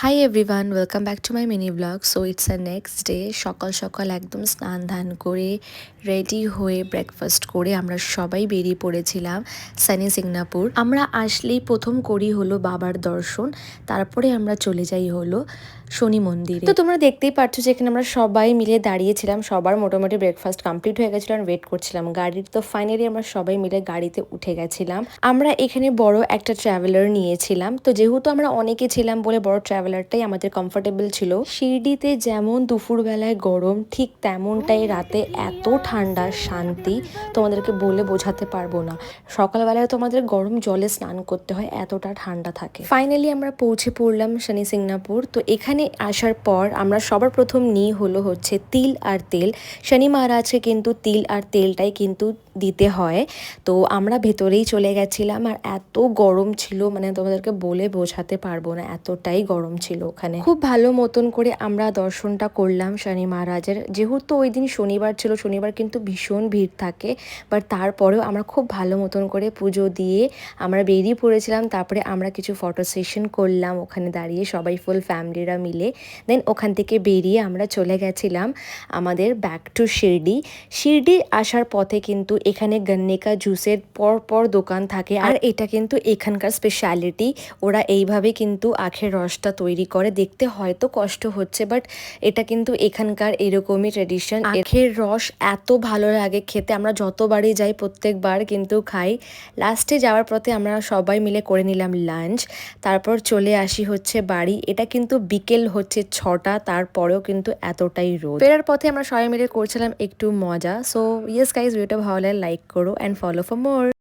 Hi everyone, welcome back to my mini blog. So it's a next day. সকাল সকাল একদম স্নান ধান করে রেডি হয়ে ব্রেকফাস্ট করে আমরা সবাই বেরিয়ে পড়েছিলাম সানি সিঙ্গাপুর। আমরা আসলেই প্রথম করি হলো বাবার দর্শন, তারপরে আমরা চলে যাই হলো শনি মন্দিরে। তো তোমরা দেখতেই পাচ্ছ যে এখানে আমরা সবাই মিলে দাঁড়িয়েছিলাম, সবার মোটামুটি ব্রেকফাস্ট কমপ্লিট হয়ে গেছিলো আর ওয়েট করছিলাম গাড়ির। তো ফাইনালি আমরা সবাই মিলে গাড়িতে উঠে গেছিলাম। আমরা এখানে বড় একটা ট্রাভেলার নিয়েছিলাম, তো যেহেতু আমরা অনেকে ছিলাম বলে বড় ট্রাভেলারটাই আমাদের কমফোর্টেবল ছিল। শিরডিতে যেমন দুপুরবেলায় গরম, ঠিক তেমনটাই রাতে এত ঠান্ডা শান্তি তোমাদেরকে বলে বোঝাতে পারবো না। সকালবেলায় তোমাদের গরম জলে স্নান করতে হয়, এতটা ঠান্ডা থাকে। ফাইনালি আমরা পৌঁছে পড়লাম শনি সিঙ্গাপুর। তো এখানে আসার পর আমরা সবার প্রথম নিই হচ্ছে তিল আর তেল। শনি মহারাজকে কিন্তু তিল আর তেলটাই কিন্তু দিতে হয়। তো আমরা ভেতরেই চলে গেছিলাম আর এত গরম ছিল, মানে তোমাদেরকে বলে বোঝাতে পারবো না, এতটাই গরম ছিল ওখানে। খুব ভালো মতন করে আমরা দর্শনটা করলাম শনি মহারাজের। যেহেতু ওই দিন শনিবার ছিল, শনিবার কিন্তু ভীষণ ভিড় থাকে, বাট তারপরেও আমরা খুব ভালো মতন করে পুজো দিয়ে আমরা বেরিয়ে পড়েছিলাম। তারপরে আমরা কিছু ফটো সেশন করলাম ওখানে দাঁড়িয়ে সবাই ফুল ফ্যামিলিরা মিলে। দেন ওখান থেকে বেরিয়ে আমরা চলে গেছিলাম আমাদের ব্যাক টু শিরডি। শিরডি আসার পথে কিন্তু এখানে গন্নে কা জুসের পর দোকান থাকে, আর এটা কিন্তু এখানকার স্পেশালিটি। ওরা এইভাবে কিন্তু আখের রসটা তৈরি করে। দেখতে হয়তো কষ্ট হচ্ছে, বাট এটা কিন্তু এখানকার এরকমই ট্রেডিশন। আখের রস এত ভালো লাগে খেতে, আমরা যতবারই যাই প্রত্যেকবার কিন্তু খাই। লাস্টে যাওয়ার পথে আমরা সবাই মিলে করে নিলাম লাঞ্চ, তারপর চলে আসি হচ্ছে বাড়ি। এটা কিন্তু বিকেল হচ্ছে 6টা, তারপরেও কিন্তু এতটাই রোদ। ফেরার পথে আমরা সবাই মিলে করছিলাম একটু মজা। সো ইয়েস গাইজ, ভিডিওটা ভালো লাগে লাইক করো অ্যান্ড ফলো ফর মোর।